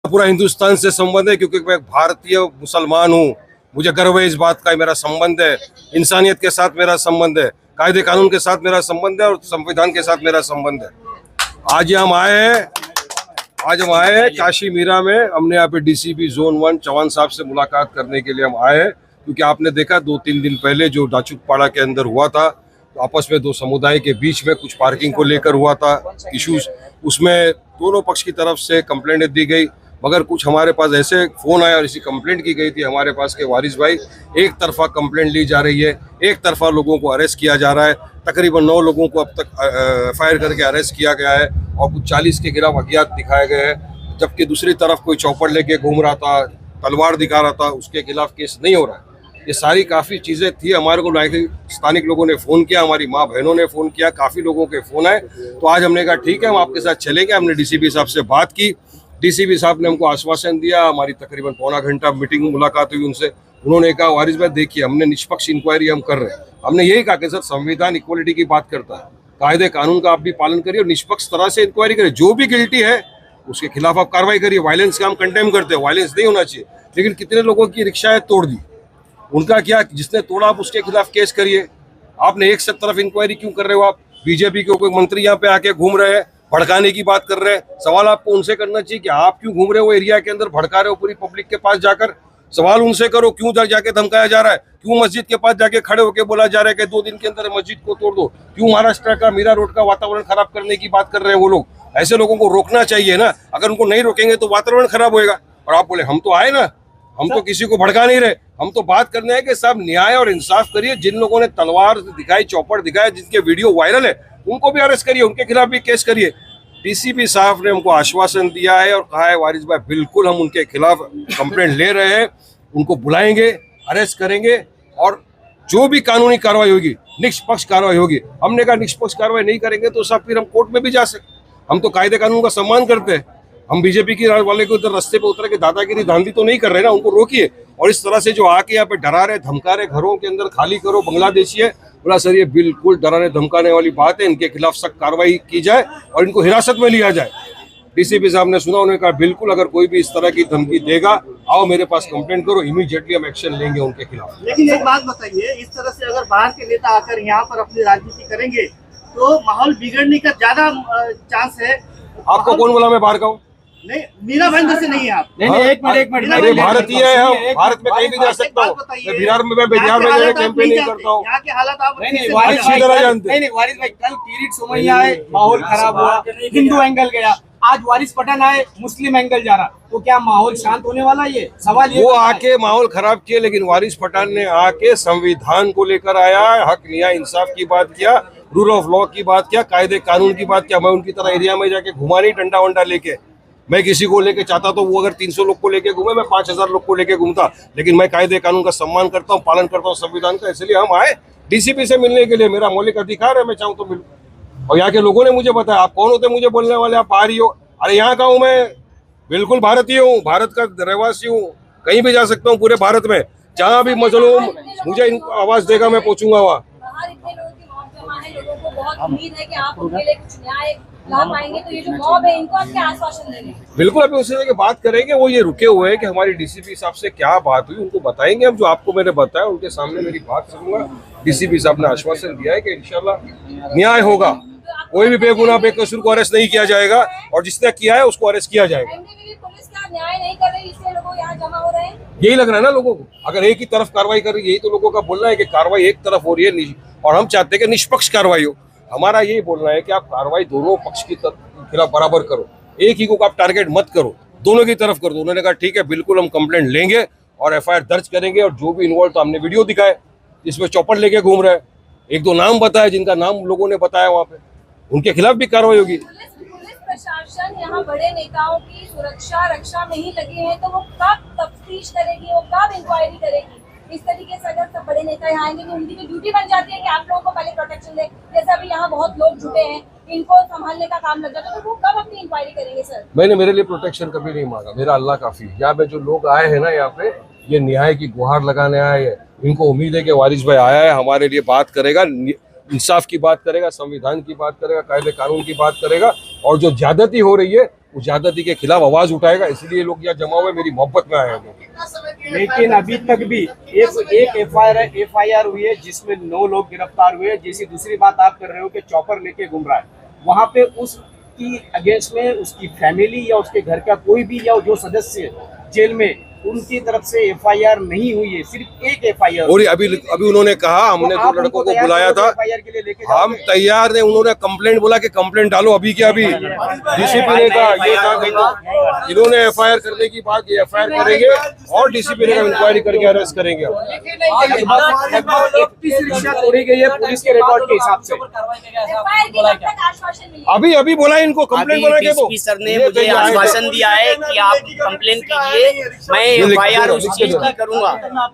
पूरा हिंदुस्तान से संबंध है, क्योंकि मैं भारतीय मुसलमान हूँ। मुझे गर्व है इस बात का। मेरा संबंध है इंसानियत के साथ, मेरा संबंध है कायदे कानून के साथ, मेरा संबंध है और संविधान के साथ मेरा संबंध है। आज हम आए हैं काशी मीरा में। हमने यहाँ पे डीसीपी जोन 1 चौहान साहब से मुलाकात करने के लिए हम आए हैं, क्योंकि आपने देखा 2-3 दिन पहले जो डाचुकपाड़ा के अंदर हुआ था, तो आपस में दो समुदाय के बीच में कुछ पार्किंग को लेकर हुआ था इश्यूज। उसमें दोनों पक्ष की तरफ से कंप्लेंट दी गई, मगर कुछ हमारे पास ऐसे फ़ोन आया और इसी कंप्लेंट की गई थी हमारे पास के वारिस भाई एक तरफा कंप्लेंट ली जा रही है, एक तरफा लोगों को अरेस्ट किया जा रहा है। तकरीबन 9 लोगों को अब तक एफआईआर करके अरेस्ट किया गया है और कुछ 40 के खिलाफ अज्ञात दिखाए गए हैं, जबकि दूसरी तरफ कोई चौपड़ लेके घूम रहा था, तलवार दिखा रहा था, उसके खिलाफ केस नहीं हो रहा है। ये सारी काफ़ी चीज़ें थी। हमारे को स्थानिक लोगों ने फ़ोन किया, हमारी माँ बहनों ने फ़ोन किया, काफ़ी लोगों के फ़ोन आए। तो आज हमने कहा ठीक है हम आपके साथ चलेंगे। हमने डीसीपी साहब से बात की, डीसीपी साहब ने हमको आश्वासन दिया। हमारी तकरीबन पौना घंटा मीटिंग मुलाकात हुई उनसे। उन्होंने कहा वारिस भाई देखिए, हमने निष्पक्ष इंक्वायरी हम कर रहे हैं। हमने यही कहा कि सर संविधान इक्वलिटी की बात करता है, कायदे कानून का आप भी पालन करिए और निष्पक्ष तरह से इंक्वायरी करिए। जो भी गिल्टी है उसके खिलाफ आप कार्रवाई करिए। वायलेंस का हम कंडेम करते हैं, वायलेंस नहीं होना चाहिए। लेकिन कितने लोगों की रिक्शाएं तोड़ दी, उनका क्या, जिसने तोड़ा आप उसके खिलाफ केस करिए। आपने एक तरफ इंक्वायरी क्यों कर रहे हो? आप बीजेपी के कोई मंत्री यहाँ पे आके घूम रहे हैं, भड़काने की बात कर रहे हैं। सवाल आपको उनसे करना चाहिए कि आप क्यों घूम रहे हो एरिया के अंदर, भड़का रहे हो पूरी पब्लिक के पास जाकर। सवाल उनसे करो, क्यों जाके धमकाया जा रहा है? क्यों मस्जिद के पास जाके खड़े होकर बोला जा रहा है कि 2 दिन के अंदर मस्जिद को तोड़ दो? क्यों महाराष्ट्र का मीरा रोड का वातावरण खराब करने की बात कर रहे हैं वो लोग? ऐसे लोगों को रोकना चाहिए ना। अगर उनको नहीं रोकेंगे तो वातावरण खराब होएगा। और आप बोले हम तो आए ना, हम तो किसी को भड़का नहीं रहे, हम तो बात करने हैं कि सब न्याय और इंसाफ करिए। जिन लोगों ने तलवार दिखाई, चौपड़ दिखाया, जिनके वीडियो वायरल है, उनको भी अरेस्ट करिए, उनके खिलाफ भी केस करिए। डीसीपी साहब ने हमको आश्वासन दिया है और कहा है वारिस भाई बिल्कुल हम उनके खिलाफ कंप्लेंट ले रहे हैं, उनको बुलाएंगे, अरेस्ट करेंगे और जो भी कानूनी कार्रवाई होगी निष्पक्ष कार्रवाई होगी। हमने कहा निष्पक्ष कार्रवाई नहीं करेंगे तो साहब फिर हम कोर्ट में भी जा सकते। हम तो कायदे कानून का सम्मान करते हैं। हम बीजेपी की वाले को इधर रास्ते पे उतर के दादागिरी धांधली तो नहीं कर रहे ना, उनको रोकिए। और इस तरह से जो आके यहाँ पे डरा रहे, धमका रहे, घरों के अंदर खाली करो, बांग्लादेशी है, बोला सर ये बिल्कुल डराने धमकाने वाली बात है, इनके खिलाफ सख्त कार्रवाई की जाए और इनको हिरासत में लिया जाए। डीसीपी साहब ने सुना, उन्होंने कहा बिल्कुल अगर कोई भी इस तरह की धमकी देगा आओ मेरे पास कंप्लेंट करो, इमीडिएटली हम एक्शन लेंगे उनके खिलाफ। लेकिन एक बात बताइए, इस तरह से अगर बाहर के नेता आकर यहाँ पर अपनी राजनीति करेंगे तो माहौल बिगड़ने का ज्यादा चांस है। आपको कौन बोला मैं बाहर का हूँ? नहीं, मीरा भाई से नहीं है आप। नहीं, एक मिनट अरे भारतीय है हम, भारत में कहीं भी जा सकता हूँ। बिहार में कैंपेन नहीं करता हूँ। यहाँ के हालात आप अच्छी तरह जानते हैं। नहीं वारिस भाई, कल किरीट सोमैया आए, माहौल खराब हुआ, हिंदू एंगल गया। आज वारिस पठान आए, मुस्लिम एंगल जा रहा, तो क्या माहौल शांत होने वाला? ये सवाल ये वो आके माहौल खराब किए, लेकिन वारिस पठान ने आके संविधान को लेकर आया, हक न्याय इंसाफ की बात किया, रूल ऑफ लॉ की बात किया, कायदे कानून की बात किया। मैं उनकी तरह एरिया में जाके घुमा नहीं डंडा वंडा लेके। मैं किसी को लेके चाहता तो वो अगर 300 लोग को लेके घूमे, मैं 5000 लोग को लेके घूमता। लेकिन मैं कायदे कानून का सम्मान करता हूँ, पालन करता हूँ संविधान का। इसलिए हम आए डीसीपी से मिलने के लिए। मेरा मौलिक अधिकार है, मैं चाहूँ तो मिलूं। और यहाँ के लोगों ने मुझे बताया आप कौन होते मुझे बोलने वाले, आप आ रही हो। अरे यहाँ का हूँ मैं, बिल्कुल भारतीय हूँ, भारत का रहवासी हूँ, कहीं भी जा सकता हूँ पूरे भारत में। जहाँ भी मजलूम मुझे आवाज देगा मैं पहुँचूंगा वहाँ। तो ये जो मॉब है इनको आप क्या आश्वासन देंगे? बिल्कुल अभी उससे लेके बात करेंगे। वो ये रुके हुए हैं कि हमारी डीसीपी साहब से क्या बात हुई, उनको बताएंगे हम। जो आपको मैंने बताया उनके सामने मेरी बात सुनूंगा। डीसीपी साहब ने आश्वासन दिया है कि इंशाल्लाह न्याय होगा, कोई भी बेगुनाह बेकसूर को अरेस्ट नहीं किया जाएगा और जिसने किया है उसको अरेस्ट किया जाएगा। पुलिस क्या न्याय नहीं कर रही, इसलिए लोग यहाँ जमा हो रहे हैं? यही लग रहा है ना लोगों को। अगर एक ही तरफ कार्रवाई कर रही है, यही तो लोगों का बोलना है कि कार्रवाई एक तरफ हो रही है और हम चाहते हैं कि निष्पक्ष कार्रवाई हो। हमारा यही बोलना है कि आप कार्रवाई दोनों पक्ष की खिलाफ बराबर करो, एक ही को आप टारगेट मत करो, दोनों की तरफ कर दो। उन्होंने कहा ठीक है बिल्कुल हम कंप्लेंट लेंगे और एफआईआर दर्ज करेंगे और जो भी इन्वॉल्व, तो हमने वीडियो दिखाए जिसमें चौपड़ लेके घूम रहे हैं, 1-2 नाम बताया जिनका नाम लोगों ने बताया वहाँ पे, उनके खिलाफ भी कार्रवाई होगी। पुलिस प्रशासन यहाँ बड़े नेताओं की सुरक्षा रक्षा में ही लगे हैं, तो वो कब तफ्तीश करेगी, वो कब इंक्वायरी करेगी? इस तरीके से अगर सब बड़े नेता यहाँ आएंगे तो उनकी तो ड्यूटी बन जाती है कि आप लोगों को पहले प्रोटेक्शन दे। जैसे अभी यहाँ बहुत लोग जुटे हैं, इनको संभालने का काम लग जाता है, तो वो कब अपनी इंक्वायरी करेंगे? सर मैंने मेरे लिए प्रोटेक्शन कभी नहीं मांगा, मेरा अल्लाह काफी। यहाँ पे जो लोग आए हैं ना, यहाँ पे ये न्याय की गुहार लगाने आए हैं। इनको उम्मीद है कि वारिस भाई आया है, हमारे लिए बात करेगा, इंसाफ की बात करेगा, संविधान की बात करेगा, कायदे कानून की बात करेगा और जो ज्यादती हो रही है उस ज्यादती के खिलाफ आवाज उठाएगा। इसलिए लोग यहाँ जमा हुए, मेरी मोहब्बत में आए हैं लोग। लेकिन अभी तक भी एक एफआईआर हुई है जिसमें 9 लोग गिरफ्तार हुए। जैसी दूसरी बात आप कर रहे हो कि चॉपर लेके घूम रहा है, वहां पे उसकी अगेंस्ट में उसकी फैमिली या उसके घर का कोई भी या जो सदस्य जेल में, उनकी तरफ से एफआईआर नहीं हुई है, सिर्फ एक एफआईआर। और अभी उन्होंने कहा, हमने दो लड़कों को बुलाया था, एफआईआर के लिए लेके हम तैयार थे। उन्होंने कंप्लेंट बोला कि कंप्लेंट डालो अभी के अभी। डीसीपी ने कहा, ये कहा देखो इन्होंने एफआईआर करने की बात, ये एफआईआर करेंगे और डीसीपी ने इंक्वायरी करके अरेस्ट करेंगे। लगभग 31 रिक्शा तोड़ी गई है पुलिस के रिकॉर्ड के हिसाब से। एफआईआर के कब तक आश्वासन मिलेगा? अभी बोला इनको कंप्लेंट बना के दो। डीसीपी सर ने मुझे आश्वासन दिया है कि आप कंप्लेन कीजिए, मैं एफआईआर उस चीज की करूंगा।